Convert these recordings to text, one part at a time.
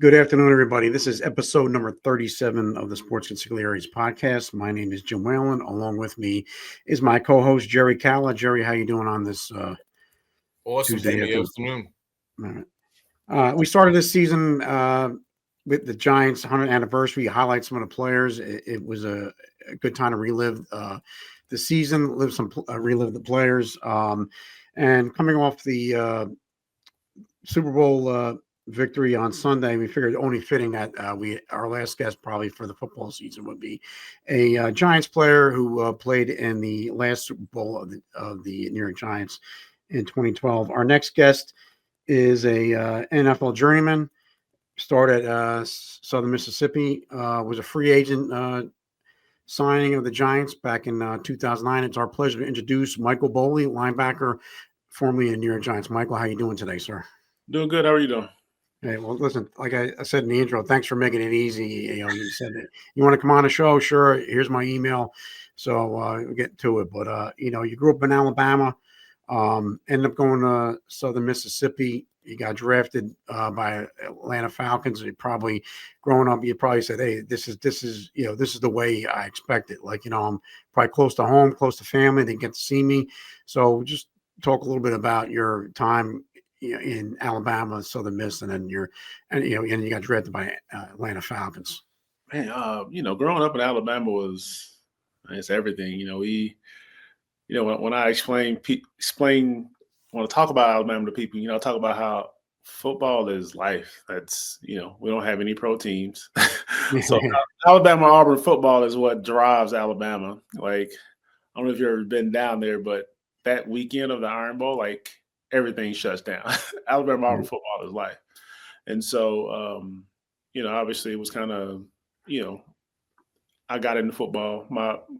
Good afternoon, everybody. This is episode number 37 of the Sports Consiglieres podcast. My name is Jim Whalen. Along with me is my co-host, Jerry Calla. Jerry, how you doing on this Awesome Tuesday afternoon? All right. We started this season with the Giants' 100th anniversary. Highlight some of the players. It was a good time to relive the season, relive the players. And coming off the Super Bowl victory on Sunday, we figured only fitting that our last guest probably for the football season would be a Giants player who played in the last Super Bowl of the New York Giants in 2012. Our next guest is a NFL journeyman. Started at Southern Mississippi. Was a free agent signing of the Giants back in 2009. It's our pleasure to introduce Michael Boley, linebacker, formerly in New York Giants. Michael, how you doing today, sir? Doing good. How are you doing? Hey, well, listen, like I said in the intro, thanks for making it easy. You said that you want to come on the show. Sure. Here's my email. So we'll get to it. But, you grew up in Alabama, ended up going to Southern Mississippi. You got drafted by Atlanta Falcons. You probably growing up, you probably said, hey, this is the way I expect it. Like, I'm probably close to home, close to family. They get to see me. So just talk a little bit about your time in Alabama, Southern Miss, and then you got drafted by Atlanta Falcons. Man, growing up in Alabama it's everything. When I want to talk about Alabama to people, talk about how football is life. That's, we don't have any pro teams. So Alabama Auburn football is what drives Alabama. Like, I don't know if you've ever been down there, but that weekend of the Iron Bowl, like, everything shuts down. Alabama Auburn football is life. And so, obviously it was kind of, I got into football.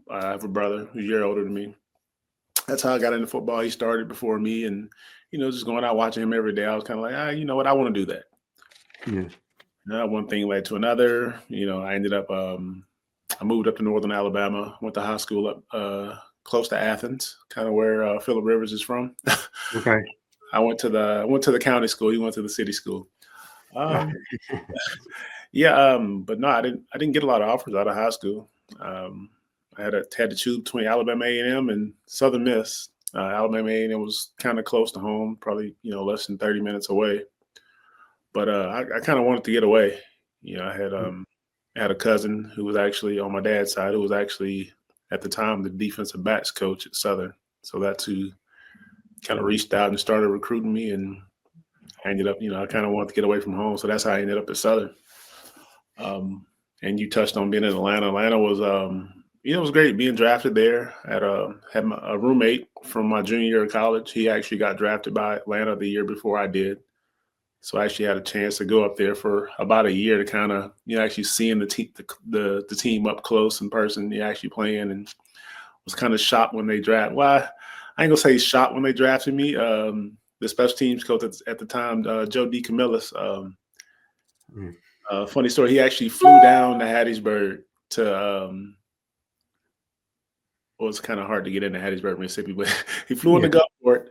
I have a brother who's a year older than me. That's how I got into football. He started before me, and, just going out watching him every day. I was kind of like, you know what? I want to do that. Yeah. One thing led to another. I ended up, I moved up to Northern Alabama, went to high school up close to Athens, kind of where Phillip Rivers is from. Okay. I went to the county school. He went to the city school. But no, I didn't get a lot of offers out of high school. I had to choose between Alabama A&M and Southern Miss. Alabama A&M was kind of close to home, probably less than 30 minutes away. But I kind of wanted to get away. I had a cousin who was actually on my dad's side, who was actually at the time the defensive backs coach at Southern. So that's who kind of reached out and started recruiting me, and I ended up, I kind of wanted to get away from home. So that's how I ended up at Southern. And you touched on being in Atlanta. Atlanta was, it was great being drafted there. I had a roommate from my junior year of college. He actually got drafted by Atlanta the year before I did. So I actually had a chance to go up there for about a year to kind of, actually seeing the team up close in person, actually playing, and was kind of shocked when they drafted. Well, I ain't gonna say shocked when they drafted me. The special teams coach at the time, Joe DeCamillis. Funny story. He actually flew down to Hattiesburg to. Well, it's kind of hard to get into Hattiesburg, Mississippi, but he flew into Gulfport,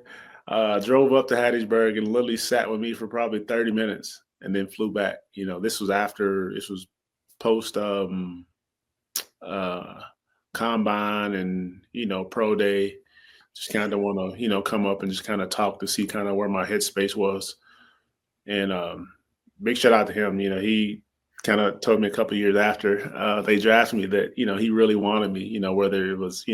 drove up to Hattiesburg, and literally sat with me for probably 30 minutes, and then flew back. This was post combine and pro day. Just kind of want to, come up and just kind of talk to see kind of where my headspace was. And big shout out to him. He kind of told me a couple of years after they drafted me that, he really wanted me, whether it was,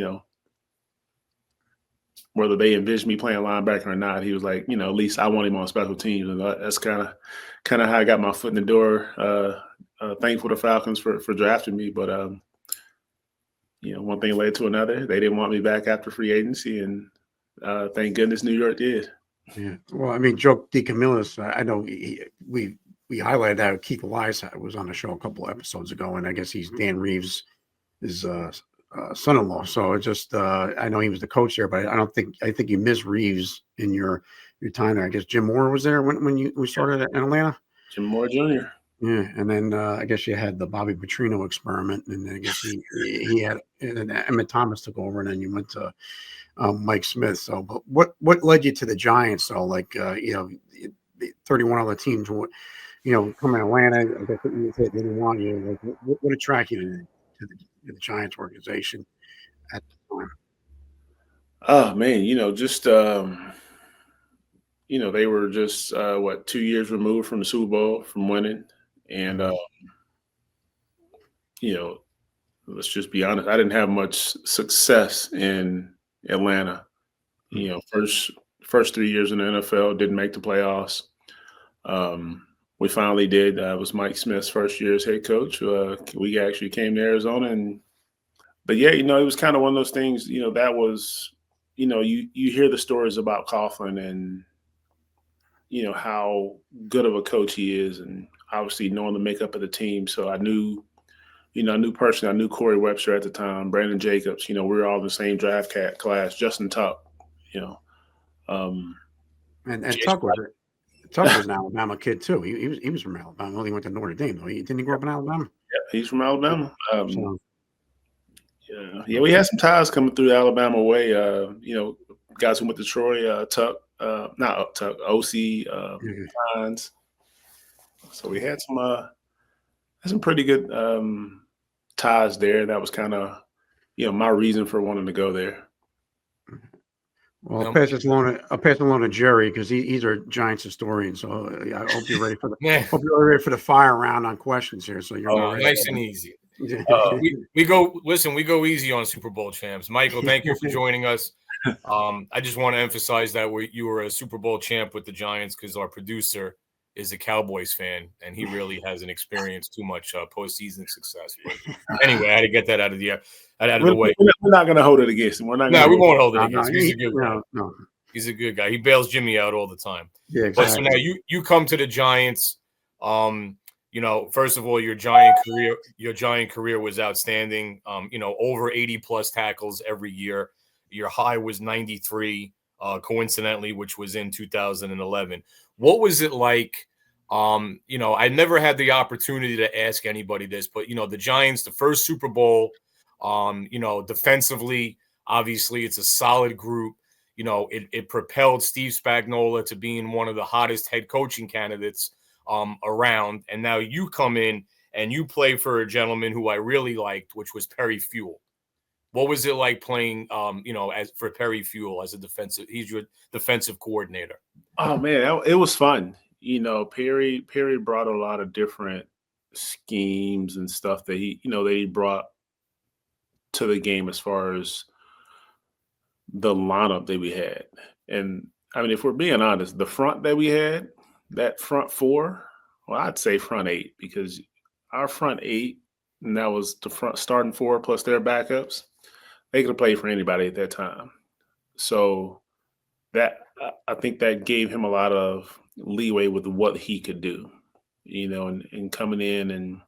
whether they envisioned me playing linebacker or not. He was like, at least I want him on special teams. And that's kind of how I got my foot in the door. Thankful to Falcons for drafting me. But, one thing led to another. They didn't want me back after free agency, and thank goodness New York did. Yeah. Well, I mean, Joe DeCamillis, I know we highlighted that Keith Elias was on the show a couple of episodes ago, and I guess he's Dan Reeves' son-in-law. So it just I know he was the coach there, but I think you missed Reeves in your time there. I guess Jim Moore was there when we started in Atlanta. Jim Moore Jr. Yeah, and then I guess you had the Bobby Petrino experiment, and I guess he had, and then Emmett Thomas took over, and then you went to Mike Smith. So, but what led you to the Giants? So, like 31 other teams. coming to Atlanta, I guess they didn't want you. Like, what attracted you to the Giants organization at the time? Oh man, just they were just 2 years removed from the Super Bowl from winning, and Mhm. you know, let's just be honest, I didn't have much success in Atlanta. Mhm. First 3 years in the NFL, didn't make the playoffs. Um, we finally did. It was Mike Smith's first year as head coach. We actually came to Arizona, but yeah, it was kind of one of those things. That was, you hear the stories about Coughlin and how good of a coach he is, and obviously knowing the makeup of the team. So I knew personally, I knew Corey Webster at the time, Brandon Jacobs. We were all in the same draft class. Justin Tuck, you know, um, And Jason Tuck was an Alabama kid too. He was from Alabama. Well, he went to Notre Dame though. He didn't he grow up in Alabama. he's from Alabama. So Yeah, we had some ties coming through Alabama way. Guys who went to Troy, Tuck, not Tuck, OC, mhm. Hines. So we had some pretty good ties there. That was kind of my reason for wanting to go there. Well, Um, I'll pass it along to Jerry because he's our Giants historian. So I hope you're ready for the yeah. hope you're ready for the fire round on questions here. So you're all ready. Nice and easy. Uh, We go easy on Super Bowl champs. Michael, thank you for joining us. I just want to emphasize that you were a Super Bowl champ with the Giants because our producer is a Cowboys fan and he really hasn't experienced too much postseason success. But anyway, I had to get that out of the way. We're not going to hold it against him. We're not. No, we won't hold it No, against him. He's a good guy. no. He's a good guy. He bails Jimmy out all the time. Yeah, But so exactly. now you come to the Giants. First of all, your Giant career was outstanding. Over 80 plus tackles every year. Your high was 93, coincidentally, which was in 2011. What was it like? I never had the opportunity to ask anybody this, but the Giants, the first Super Bowl, defensively, obviously it's a solid group. It propelled Steve Spagnuolo to being one of the hottest head coaching candidates around. And now you come in and you play for a gentleman who I really liked, which was Perry Fuel. What was it like playing, as for Perry Fuel as a defensive? He's your defensive coordinator. Oh man, it was fun. Perry brought a lot of different schemes and stuff that he brought to the game as far as the lineup that we had. And I mean, if we're being honest, the front that we had, that front four, well, I'd say front eight because our front eight, and that was the front starting four plus their backups, they could have played for anybody at that time. So that I think that gave him a lot of leeway with what he could do, and coming in and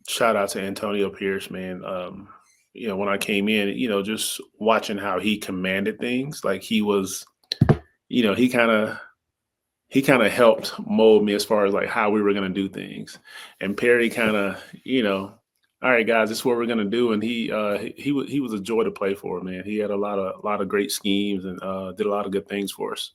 shout out to Antonio Pierce, man. When I came in, just watching how he commanded things, like he was, he kind of helped mold me as far as like how we were going to do things. And Perry kind of, all right, guys, this is what we're going to do. And he was a joy to play for, man. He had a lot of great schemes and did a lot of good things for us.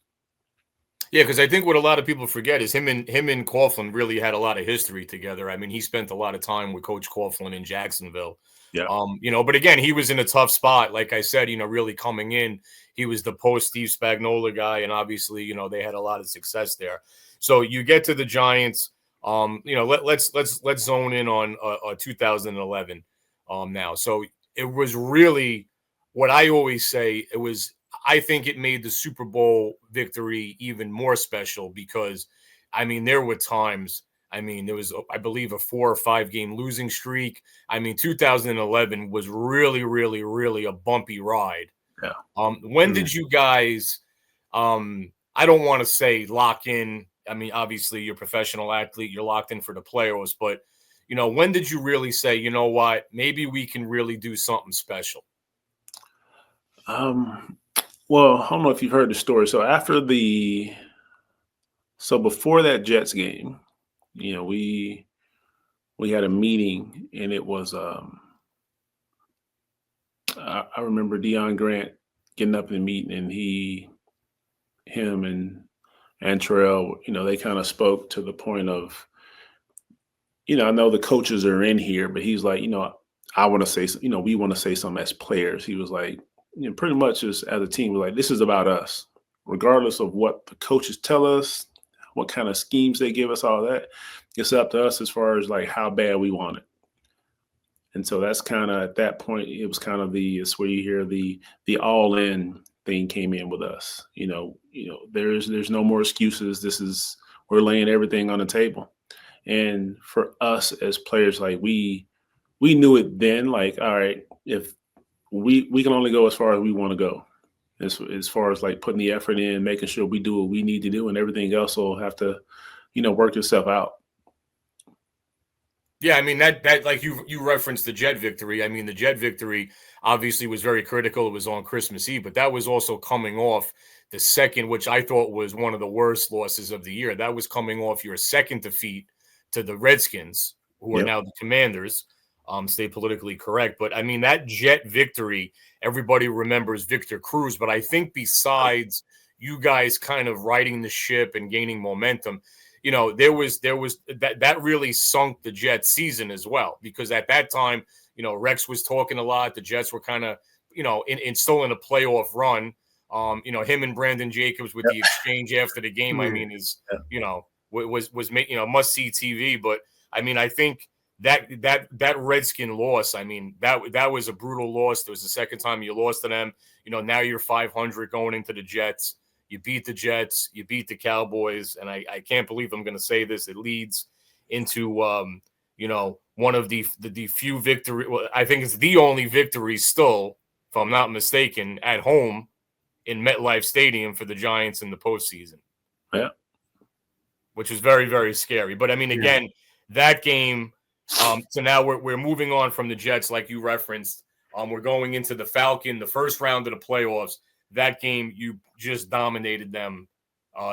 Yeah, because I think what a lot of people forget is him and Coughlin really had a lot of history together. I mean, he spent a lot of time with Coach Coughlin in Jacksonville. Yeah. But again, he was in a tough spot. Like I said, really coming in, he was the post Steve Spagnuolo guy, and obviously, they had a lot of success there. So you get to the Giants. Let's zone in on 2011 now. So it was really what I always say. I think it made the Super Bowl victory even more special because, there were times. There was, I believe, a 4 or 5 game losing streak. 2011 was really, really, really a bumpy ride. Yeah. When did you guys, I don't want to say lock in. Obviously, you're a professional athlete. You're locked in for the playoffs. But, when did you really say, you know what, maybe we can really do something special? Well, I don't know if you've heard the story. So before that Jets game, we had a meeting, and it was I remember Deion Grant getting up in the meeting, and him and and Terrell, they kind of spoke to the point of, I know the coaches are in here, but he's like, I want to say, we want to say something as players. He was like, pretty much as a team, we're like, this is about us, regardless of what the coaches tell us, what kind of schemes they give us, all that. It's up to us as far as like how bad we want it. And so that's kind of at that point, it was kind of it's where you hear the all in thing came in with us. There's no more excuses. We're laying everything on the table. And for us as players, like we knew it then, like, all right, if we can only go as far as we want to go, as far as like putting the effort in, making sure we do what we need to do, and everything else will have to, work itself out. Yeah, I mean that like you referenced the Jet victory. I mean, the Jet victory obviously was very critical. It was on Christmas Eve, but that was also coming off the second, which I thought was one of the worst losses of the year. That was coming off your second defeat to the Redskins, who are now the Commanders. Stay politically correct, but I mean that Jet victory, everybody remembers Victor Cruz, but I think besides you guys kind of riding the ship and gaining momentum, there was that really sunk the Jets season as well, because at that time, Rex was talking a lot. The Jets were kind of, still in a playoff run. Him and Brandon Jacobs with the exchange after the game, I mean, is, was must see TV. But I mean, I think that Redskin loss, I mean, that was a brutal loss. It was the second time you lost to them. Now you're 500 going into the Jets. You beat the Jets, you beat the Cowboys, and I can't believe I'm going to say this. It leads into, one of the few victory. Well, I think it's the only victory still, if I'm not mistaken, at home in MetLife Stadium for the Giants in the postseason. Yeah, which was very, very scary. But I mean, again, that game. So now we're moving on from the Jets, like you referenced. We're going into the Falcon, the first round of the playoffs. That game, you just dominated them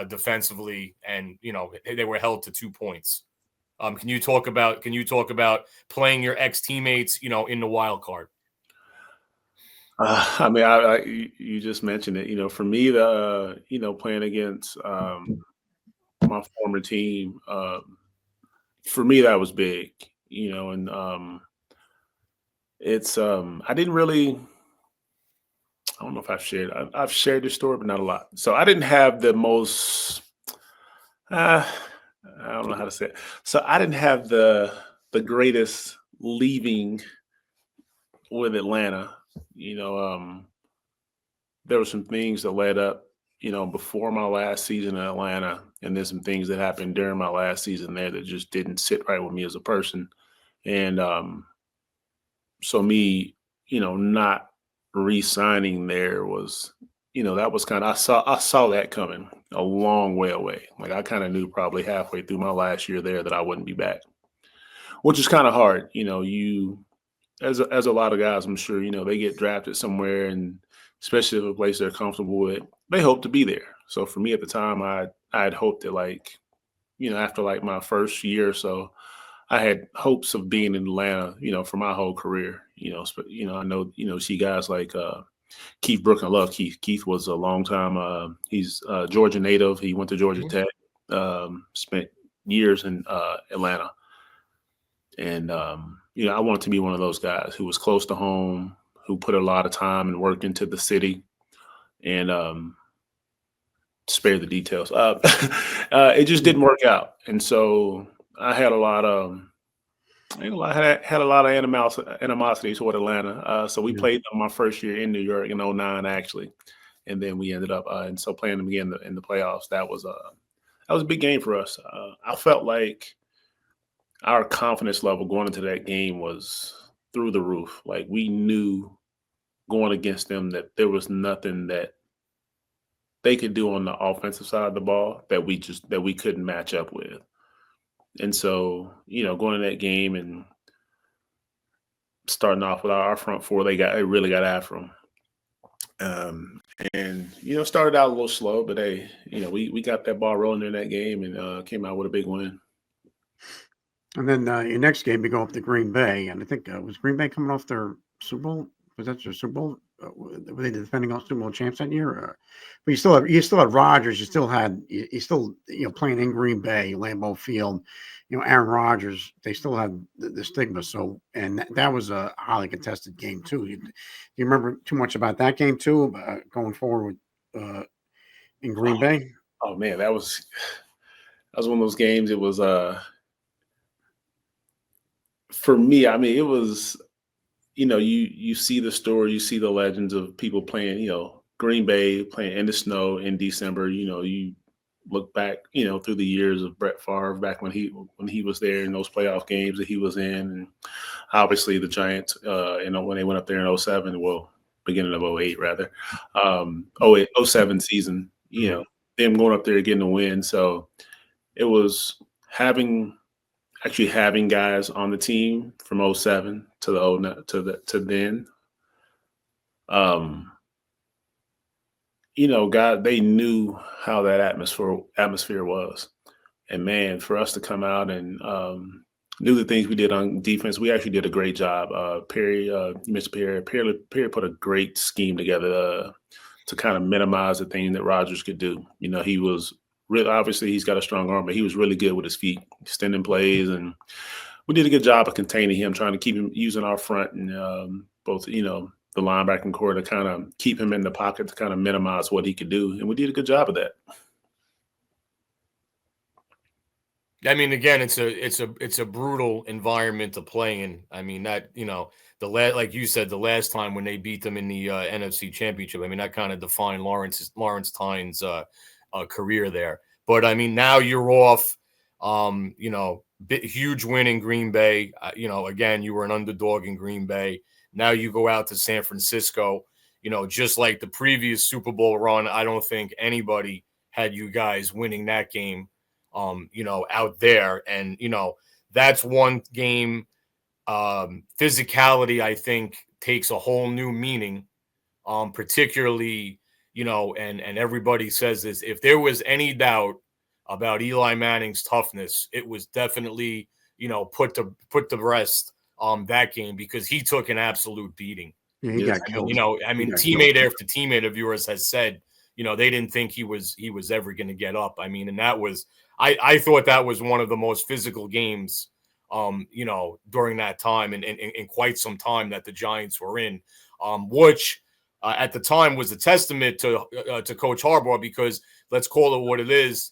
defensively, and they were held to 2 points. Can you talk about playing your ex-teammates, in the wild card? I mean, you just mentioned it. For me, playing against my former team, for me that was big. And it's I didn't really. I don't know if I've shared this story, but not a lot. So I didn't have the most, I don't know how to say it. So I didn't have the greatest leaving with Atlanta. There were some things that led up, before my last season in Atlanta, and then some things that happened during my last season there that just didn't sit right with me as a person. And so me, not re-signing there was, that was kind of, I saw that coming a long way away. Like I kind of knew probably halfway through my last year there that I wouldn't be back, which is kind of hard. You as a lot of guys, I'm sure, they get drafted somewhere, and especially if a place they're comfortable with, they hope to be there. So for me at the time, I had hoped that, like, after like my first year or so, I had hopes of being in Atlanta, for my whole career. I know, see guys like Keith Brook. I love Keith. Keith was a long time. He's a Georgia native. He went to Georgia Tech, spent years in Atlanta. And, I wanted to be one of those guys who was close to home, who put a lot of time and work into the city, and spare the details. It just didn't work out. And so I had a lot of animosity toward Atlanta. So we played them my first year in New York in 2009, actually. And then we ended up, and so playing them again in the playoffs, that was a big game for us. I felt like our confidence level going into that game was through the roof. Like we knew going against them that there was nothing that they could do on the offensive side of the ball that we couldn't match up with. And so, going to that game and starting off with our front four, they really got after them. And started out a little slow, but we got that ball rolling in that game and came out with a big win. And then your next game, you go up to Green Bay, and I think was Green Bay coming off their Super Bowl? Was that your Super Bowl were they the defending Super Bowl champs that year? But you still had Rodgers. You still playing in Green Bay, Lambeau Field. Aaron Rodgers. They still had the stigma. So and that was a highly contested game too. You remember too much about that game too? Going forward with in Green Bay. Oh man, that was one of those games. It was for me. I mean, it was. You see the story, you see the legends of people playing, Green Bay playing in the snow in December. You look back, through the years of Brett Favre back when he was there in those playoff games that he was in, and obviously the Giants, when they went up there in 07, well, beginning of 08 rather, 07 season, them going up there getting a win. So it was having guys on the team from 07 to then. God, they knew how that atmosphere was. And man, for us to come out and knew the things we did on defense, we actually did a great job. Perry, you mentioned Perry put a great scheme together to kind of minimize the thing that Rodgers could do. He was really, obviously he's got a strong arm, but he was really good with his feet, extending plays, and we did a good job of containing him, trying to keep him using our front and both, the linebacking core to kind of keep him in the pocket to kind of minimize what he could do. And we did a good job of that. I mean, again, it's a brutal environment to play in. I mean, that, like you said, the last time when they beat them in the NFC Championship, I mean, that kind of defined Lawrence Tynes' career there. But I mean, now you're off, huge win in Green Bay. Again, you were an underdog in Green Bay. Now you go out to San Francisco, just like the previous Super Bowl run. I don't think anybody had you guys winning that game, out there. And, that's one game. Physicality, I think, takes a whole new meaning, particularly, and everybody says this. If there was any doubt about Eli Manning's toughness, it was definitely, put to rest that game, because he took an absolute beating. Yeah, he got killed. Teammate after teammate of yours has said, they didn't think he was ever going to get up. I mean, and that was, I thought that was one of the most physical games, during that time and in quite some time that the Giants were in, which at the time was a testament to Coach Harbaugh, because let's call it what it is.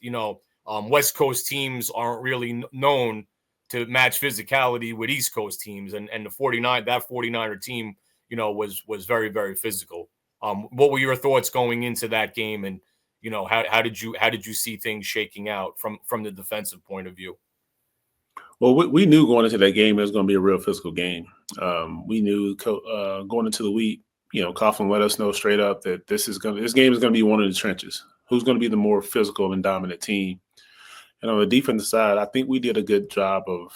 West Coast teams aren't really known to match physicality with East Coast teams, and the 49er team, was very, very physical. What were your thoughts going into that game, and how did you see things shaking out from the defensive point of view? Well, we knew going into that game it was going to be a real physical game. We knew going into the week, Coughlin let us know straight up that this game is going to be one of the trenches. Who's going to be the more physical and dominant team? And on the defensive side, I think we did a good job of,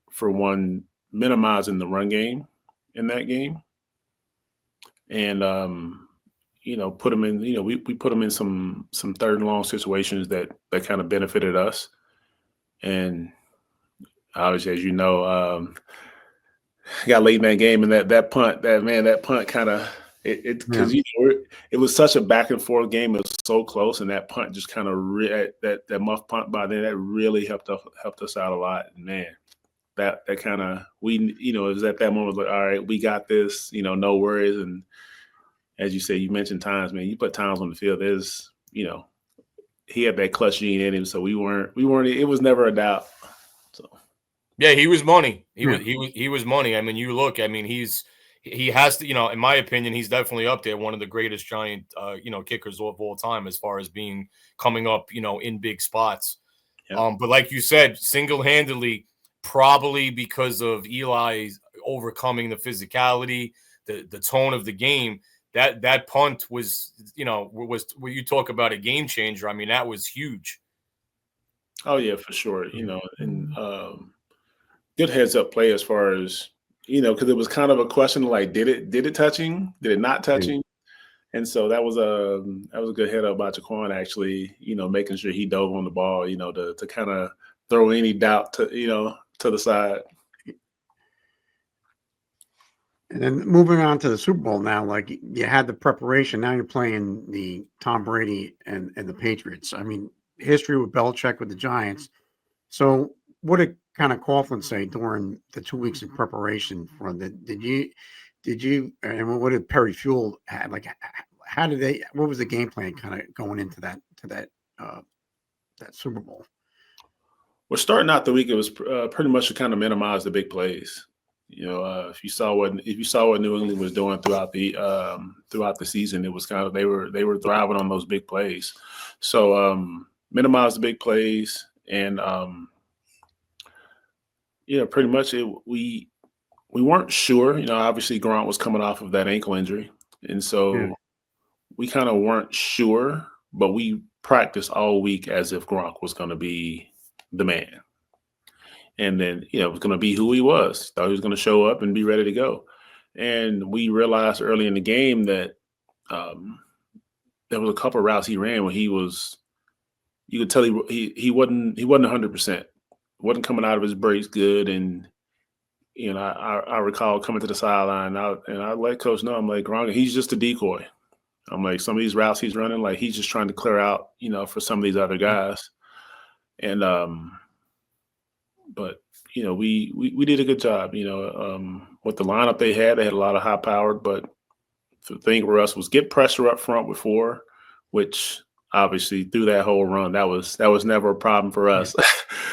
for one, minimizing the run game in that game, and put them in. We put them in some third and long situations that kind of benefited us. And obviously, as you know, got late in that game, and that punt kind of because it was such a back and forth game. It was so close, and that punt just kind of that muff punt by then that really helped us out a lot. And man, that kind of it was at that moment like, all right, we got this. No worries. And as you say, you mentioned Tynes, man. You put Tynes on the field. There's he had that clutch gene in him, so we weren't. It was never a doubt. So. Yeah, he was money. He was money. I mean, you look. I mean, he has to. In my opinion, he's definitely up there. One of the greatest Giant, kickers of all time, as far as coming up, in big spots. Yeah. But like you said, single-handedly, probably because of Eli's overcoming the physicality, the tone of the game. That punt was when you talk about a game changer. I mean, that was huge. Oh yeah, for sure. And good heads up play as far as because it was kind of a question like, did it touch him? Did it not touch him? And so that was a good head up by Jaquan, actually, making sure he dove on the ball, to kind of throw any doubt to the side. And then moving on to the Super Bowl now, like you had the preparation. Now you're playing the Tom Brady and the Patriots. I mean, history with Belichick with the Giants. So what did kind of Coughlin say during the 2 weeks of preparation for the? Did you and what did Perry Fuel had? Like, how did they? What was the game plan kind of going into that Super Bowl? Well, starting out the week, it was pretty much to kind of minimize the big plays. If you saw what New England was doing throughout the season, it was kind of they were thriving on those big plays. So minimize the big plays, and pretty much we weren't sure. Obviously Grant was coming off of that ankle injury, and so we kind of weren't sure, but we practiced all week as if Gronk was going to be the man. And then, it was going to be who he was. Thought he was going to show up and be ready to go. And we realized early in the game that there was a couple of routes he ran where you could tell he wasn't 100%. Wasn't coming out of his breaks good. And, I recall coming to the sideline and I let coach know, I'm like, Gronk, he's just a decoy. I'm like, some of these routes he's running, like he's just trying to clear out, for some of these other guys. And, but we did a good job. With the lineup they had a lot of high powered, but the thing for us was get pressure up front before, which obviously through that whole run, that was never a problem for us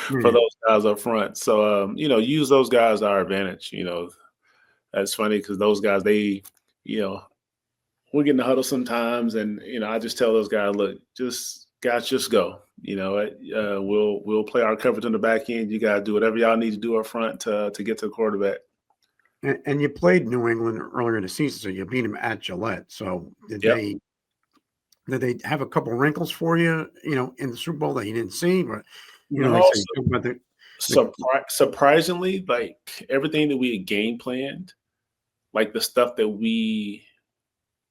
for those guys up front. So use those guys to our advantage. That's funny because those guys, they, we get in the huddle sometimes, and I just tell those guys, look, just go. We'll play our coverage on the back end. You got to do whatever y'all need to do up front to get to the quarterback. And you played New England earlier in the season, so you beat them at Gillette. So did they have a couple wrinkles for you, in the Super Bowl that you didn't see? But surprisingly, like everything that we had game planned, like the stuff that we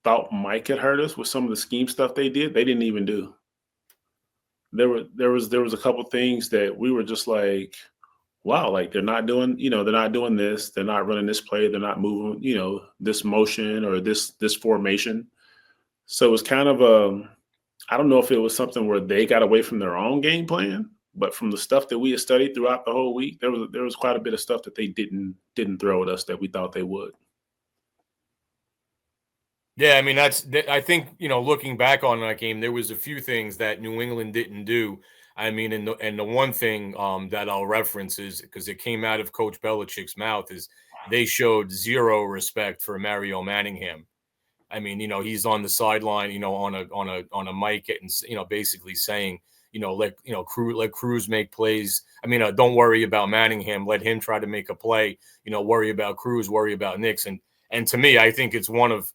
thought might get hurt us with some of the scheme stuff they didn't even do. There was a couple things that we were just like, wow, like they're not doing this, they're not running this play, they're not moving, this motion or this formation. So it was kind of I don't know if it was something where they got away from their own game plan, but from the stuff that we had studied throughout the whole week, there was quite a bit of stuff that they didn't throw at us that we thought they would. Yeah, I mean, I think, looking back on that game, there was a few things that New England didn't do. I mean, and the one thing that I'll reference is, because it came out of Coach Belichick's mouth, is they showed zero respect for Mario Manningham. I mean, he's on the sideline, on a mic, and basically saying, let Cruz make plays. I mean, don't worry about Manningham. Let him try to make a play. Worry about Cruz. Worry about Nix. And to me, I think it's one of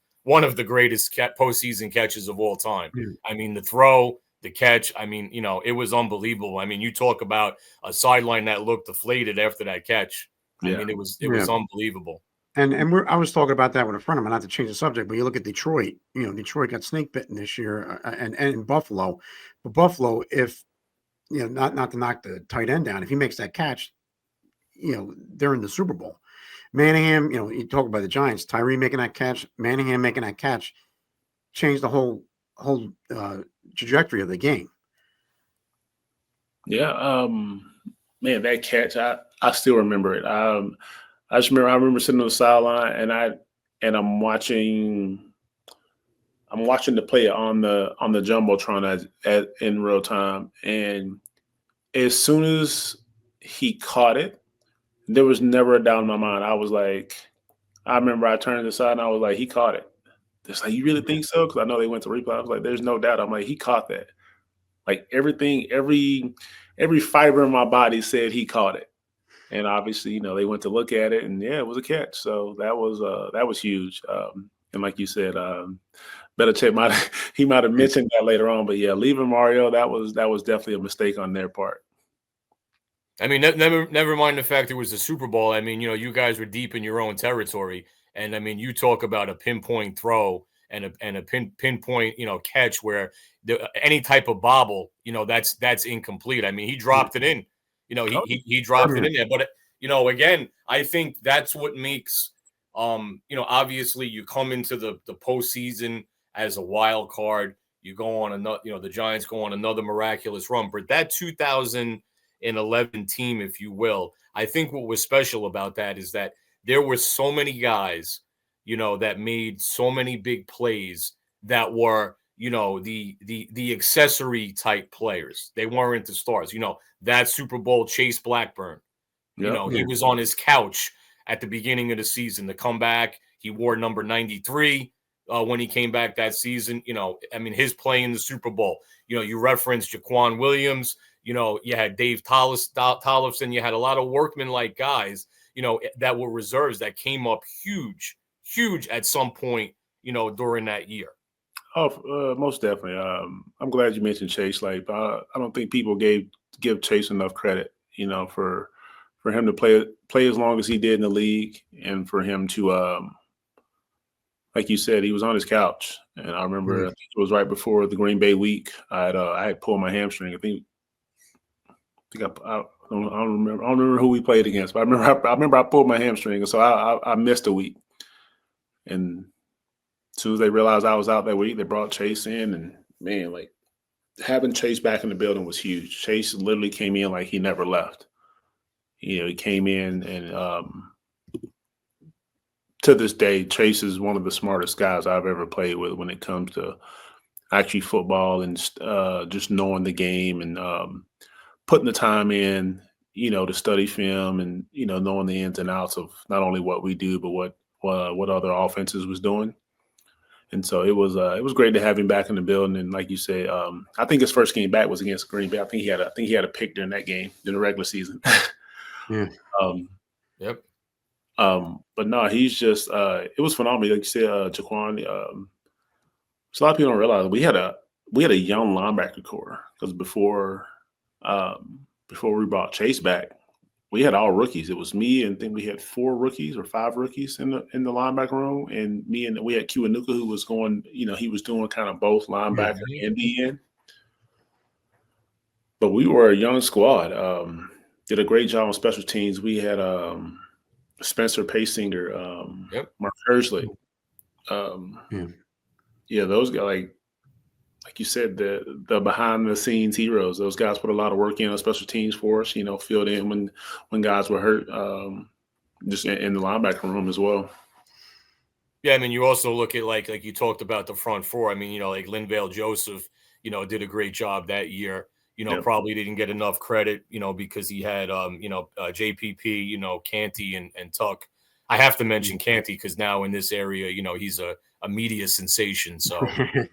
the greatest postseason catches of all time. I mean, the throw, the catch, I mean, it was unbelievable. I mean, you talk about a sideline that looked deflated after that catch. I mean, it was unbelievable. And I was talking about that with a friend of mine, not to change the subject, but you look at Detroit. Detroit got snake bitten this year, and Buffalo. But Buffalo, if not to knock the tight end down, if he makes that catch, they're in the Super Bowl. Manningham, you talk about the Giants, Tyree making that catch, Manningham making that catch, changed the whole trajectory of the game. Yeah, man, that catch, I still remember it. I remember sitting on the sideline and I'm watching the play on the Jumbotron in real time, and as soon as he caught it, there was never a doubt in my mind. I was like, I remember I turned to the side and I was like, he caught it. It's like, you really think so? Because I know they went to replay. I was like, there's no doubt. I'm like, he caught that. Like everything, every fiber in my body said he caught it. And obviously, they went to look at it, and it was a catch. So that was huge. And like you said, Belichick might have mentioned that later on. But yeah, leaving Mario, that was definitely a mistake on their part. I mean, never mind the fact it was the Super Bowl. I mean, you guys were deep in your own territory, and I mean, you talk about a pinpoint throw and a pinpoint, catch where any type of bobble, that's incomplete. I mean, he dropped it in. He dropped it in there. But, again, I think that's what makes Obviously you come into the postseason as a wild card. You go on another, the Giants go on another miraculous run. But that 2011 team, if you will, I think what was special about that is that there were so many guys, that made so many big plays that were, the accessory type players. They weren't the stars. That Super Bowl Chase Blackburn. He was on his couch at the beginning of the season. To come back, he wore number 93 when he came back that season. His play in the Super Bowl. You referenced Jaquan Williams. You had Dave Tollefson. You had a lot of workman-like guys, that were reserves that came up huge at some point, during that year. Oh, most definitely. I'm glad you mentioned Chase. Like, I don't think people give Chase enough credit, for him to play as long as he did in the league, and for him to, like you said, he was on his couch. And I remember I think it was right before the Green Bay week. I had pulled my hamstring. I don't remember who we played against, but I remember I pulled my hamstring, and so I missed a week. And as soon as they realized I was out that week, they brought Chase in, and man, like, having Chase back in the building was huge. Chase literally came in like he never left. He came in, and to this day, Chase is one of the smartest guys I've ever played with when it comes to actually football and just knowing the game and putting the time in, to study film and, knowing the ins and outs of not only what we do, but what other offenses was doing. And so it was great to have him back in the building. And like you said, I think his first game back was against Green Bay. I think he had a pick during that game, during the regular season. Yeah. Yep. But no, he's just it was phenomenal. Like you said, Jaquan. So a lot of people don't realize we had a young linebacker core, because before we brought Chase back, we had all rookies. It was me, and then we had 4 rookies or 5 rookies in the linebacker room, and we had Kiwanuka, who was going, he was doing kind of both linebacker and DN. But we were a young squad. Did a great job on special teams. We had Spencer Paysinger, Mark Hersley. Those guys, like you said, the behind the scenes heroes. Those guys put a lot of work in on special teams for us. Filled in when guys were hurt, just in the linebacker room as well. Yeah, you also look at like you talked about the front four. Like Linval Joseph, did a great job that year. Probably didn't get enough credit, because he had, JPP, Canty and Tuck. I have to mention Canty because now in this area, he's a media sensation. So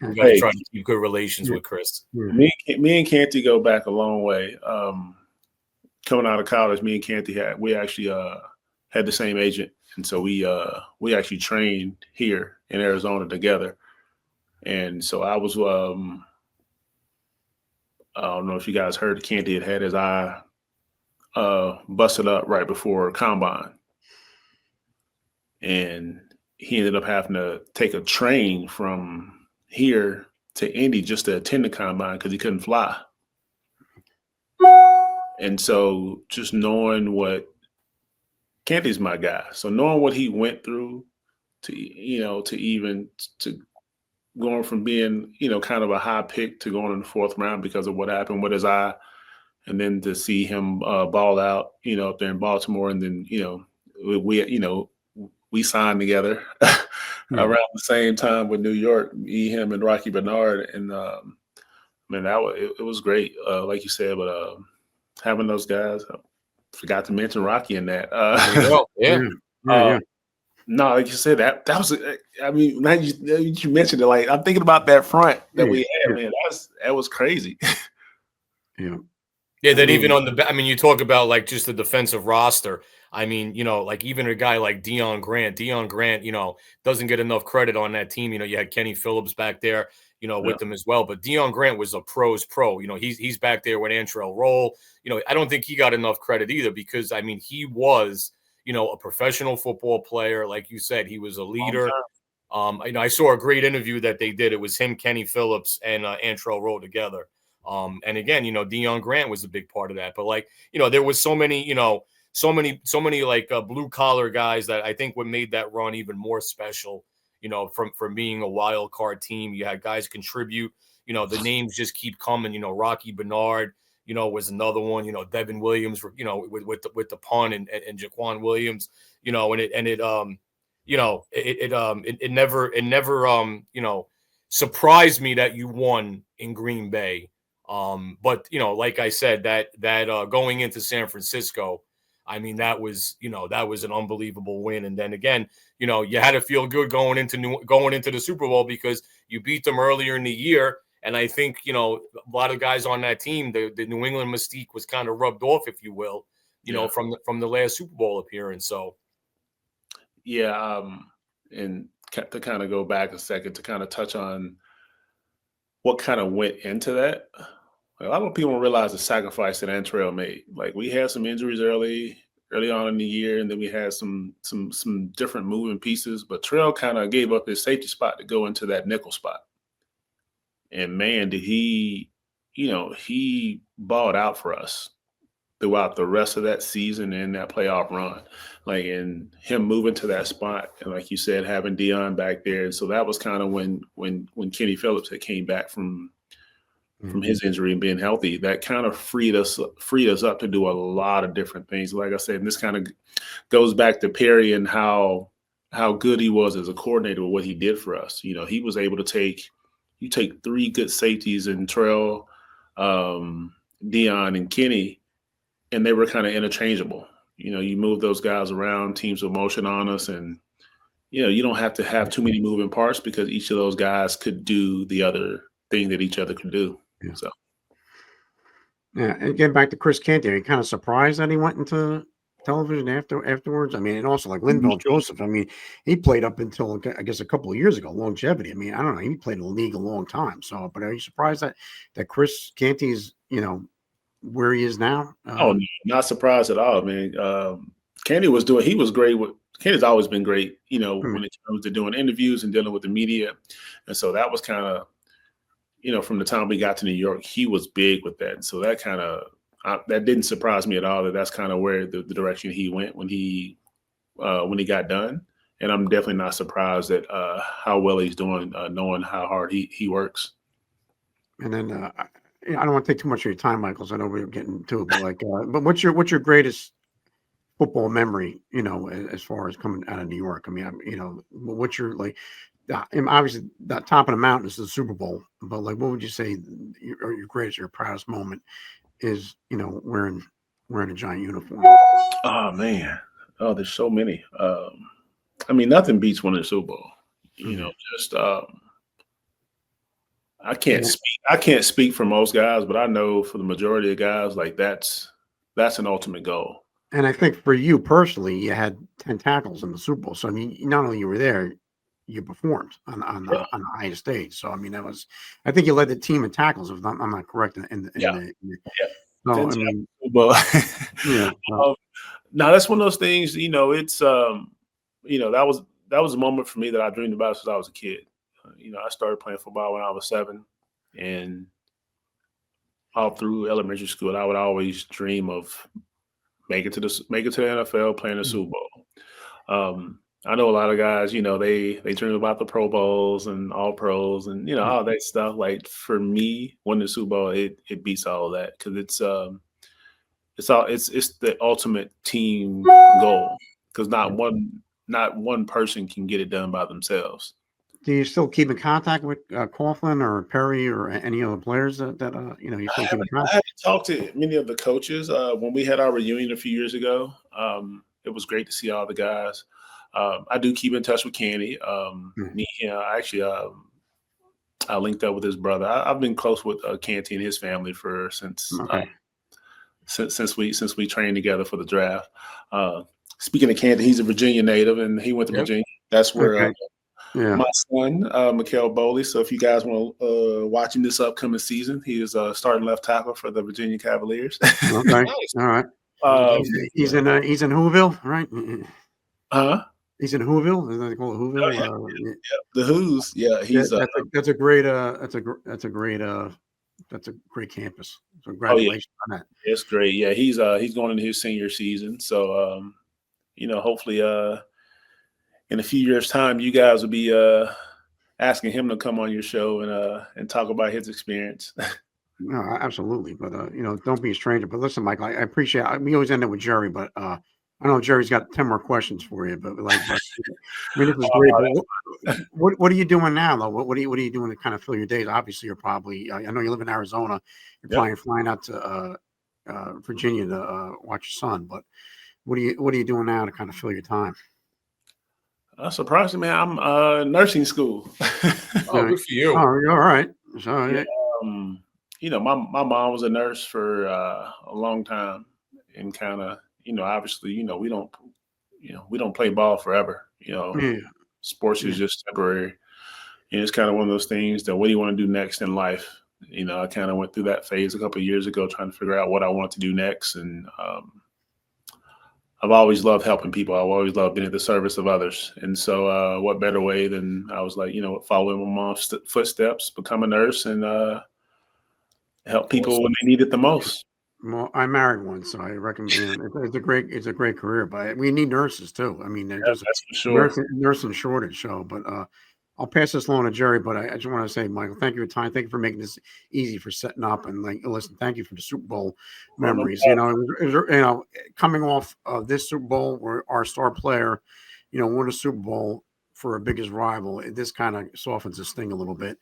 we got to try to keep good relations with Chris. Me and Canty go back a long way. Coming out of college, me and Canty we actually had the same agent, and so we actually trained here in Arizona together. And so I was I don't know if you guys heard, Canty had his eye busted up right before Combine. And he ended up having to take a train from here to Indy just to attend the Combine because he couldn't fly. And so just knowing what Canty's my guy. So knowing what he went through to going from being, kind of a high pick to going in the 4th round because of what happened with his eye, and then to see him ball out, up there in Baltimore, and then, we signed together around the same time with New York, me, him, and Rocky Bernard, and it was great, like you said. But having those guys, I forgot to mention Rocky in that. No, like you said, that was. Now you mentioned it. Like, I'm thinking about that front that we had. Man, that was crazy. Yeah, that even on the. You talk about like just the defensive roster. Like even a guy like Deion Grant. Deion Grant, doesn't get enough credit on that team. You had Kenny Phillips back there, with them as well. But Deion Grant was a pro's pro. He's back there with Antrell Roll. I don't think he got enough credit either because he was. A professional football player. Like you said, he was a leader. I saw a great interview that they did. It was him, Kenny Phillips, and Antrell Roll together. And again, Deion Grant was a big part of that. But there was so many, so many like blue collar guys that I think what made that run even more special. From being a wild card team, you had guys contribute. The names just keep coming. Rocky Bernard, was another one. Devin Williams, with the pun and Jaquan Williams. It never surprised me that you won in Green Bay. But like I said, that going into San Francisco, I mean, that was an unbelievable win. And then again, you had to feel good going into the Super Bowl because you beat them earlier in the year. And I think, a lot of guys on that team, the New England mystique was kind of rubbed off, if you will, from the last Super Bowl appearance. So, yeah. And to kind of go back a second to kind of touch on what kind of went into that. A lot of people don't realize the sacrifice that Antrell made. Like, we had some injuries early on in the year, and then we had some different moving pieces. But Trell kind of gave up his safety spot to go into that nickel spot. And man, did he balled out for us throughout the rest of that season and that playoff run. Like, and him moving to that spot, and like you said, having Deion back there. And so that was kind of when Kenny Phillips had came back from his injury and being healthy, that kind of freed us up to do a lot of different things. Like I said, and this kind of goes back to Perry and how good he was as a coordinator with what he did for us. He was able to take three good safeties in Trell, Deion, and Kenny, and they were kind of interchangeable. You move those guys around, teams with motion on us, and you don't have to have too many moving parts because each of those guys could do the other thing that each other could do. Yeah. So, yeah, and getting back to Chris Canty, are you kind of surprised that he went into television afterwards? I mean, and also like Linval Joseph. I mean, he played up until I guess a couple of years ago, longevity. I mean, I don't know, he played in the league a long time. So, but are you surprised that Chris Canty's where he is now? Not surprised at all, man. Canty he was great with. Canty's always been great, when it comes to doing interviews and dealing with the media, and so that was kind of. From the time we got to New York, he was big with that. And so that kind of that didn't surprise me at all. That's kind of where the direction he went when he got done. And I'm definitely not surprised at how well he's doing, knowing how hard he works. And then I don't want to take too much of your time, Michael. So I know we're getting to it, but but what's your greatest football memory? As far as coming out of New York. I mean, what's your obviously that top of the mountain is the Super Bowl, but what would you say your greatest, your proudest moment is? Wearing a Giant uniform. Oh man, there's so many. I mean, nothing beats winning the Super Bowl. Just I can't speak for most guys, but I know for the majority of guys, like that's an ultimate goal. And I think for you personally, you had 10 tackles in the Super Bowl, so I mean, not only you were there, you performed on the highest stage. So I mean, I think you led the team in tackles. If I'm not correct No, I mean, no, that's one of those things. It's that was a moment for me that I dreamed about since I was a kid. I started playing football when I was 7, and all through elementary school, I would always dream of make it to the NFL, playing the Super Bowl. I know a lot of guys, they dream about the Pro Bowls and All Pros and all that stuff. Like, for me, winning the Super Bowl, it beats all of that because it's the ultimate team goal because not one person can get it done by themselves. Do you still keep in contact with Coughlin or Perry or any other players that you still keep in contact? I haven't talked to many of the coaches. When we had our reunion a few years ago, it was great to see all the guys. I do keep in touch with Candy. I linked up with his brother. I've been close with Canty and his family since we trained together for the draft. Speaking of Canty, he's a Virginia native, and he went to Virginia. That's where my son, Mikael Boley. So if you guys want watching this upcoming season, he is starting left tackle for the Virginia Cavaliers. Okay, all right. He's in Whoville, right? He's in Whoville. Is that they call it Whoville? The Who's. Yeah, he's that's a great that's a great campus. So Oh yeah, congratulations on that. it's great. Yeah, he's going into his senior season. So hopefully in a few years' time, you guys will be asking him to come on your show and talk about his experience. No, absolutely. But don't be a stranger. But listen, Michael, I appreciate. We always end it with Jerry, but I know Jerry's got 10 more questions for you. But I mean, this is great. But what are you doing now, though? What are you doing to kind of fill your days? Obviously, you're probably. I know you live in Arizona. You're probably flying out to Virginia to watch your son. But what are you doing now to kind of fill your time? Surprisingly, man, I'm nursing school. Oh, good for you. Oh, you're all right. So, yeah, my mom was a nurse for a long time, and kind of, obviously, we don't play ball forever. Sports is just temporary, and it's kind of one of those things that what do you want to do next in life? I kind of went through that phase a couple of years ago, trying to figure out what I want to do next, and I've always loved helping people. I've always loved being at the service of others. And so what better way than I was like, following my mom's footsteps, become a nurse and help people when they need it the most. Well, I married one, so I recommend it's a great career, but we need nurses too. I mean, there's That's for sure. nursing shortage. So, but I'll pass this along to Jerry. But I just want to say, Michael, thank you for your time. Thank you for making this easy for setting up and listen. Thank you for the Super Bowl memories. It was, coming off of this Super Bowl where our star player, won a Super Bowl for our biggest rival. This kind of softens the sting a little bit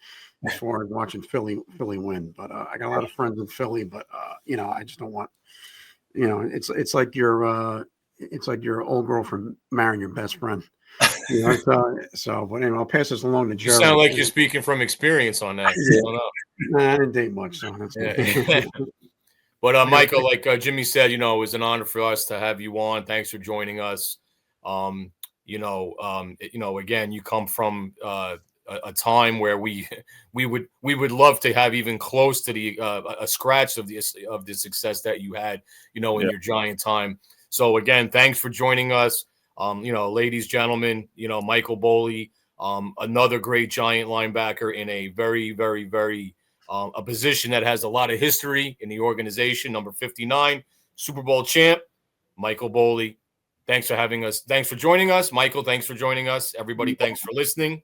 as far as watching Philly win. But I got a lot of friends in Philly, but I just don't want, it's like your old girlfriend marrying your best friend. But anyway, I'll pass this along to Jerry. You sound like you're speaking from experience on that. Nah, I didn't date much, so that's good. But Michael, like Jimmy said, it was an honor for us to have you on. Thanks for joining us. Again, you come from a time where we would love to have even close to the a scratch of the success that you had, in your Giant time. So again, thanks for joining us. Ladies, gentlemen, Michael Boley, another great Giant linebacker in a very, very, very a position that has a lot of history in the organization. Number 59, Super Bowl champ, Michael Boley. Thanks for having us. Thanks for joining us, Michael. Thanks for joining us, everybody. Thanks for listening.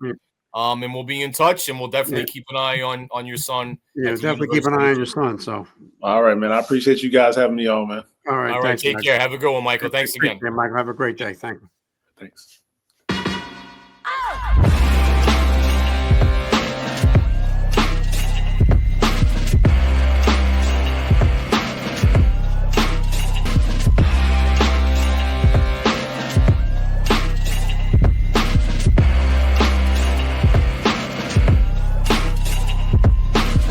And we'll be in touch, and we'll definitely keep an eye on your son. Yeah, definitely keep an eye on your son. So, all right, man. I appreciate you guys having me on, man. All right. All right. Take care. Have a good one, Michael. Thanks again. Michael. Have a great day. Thank you. Thanks.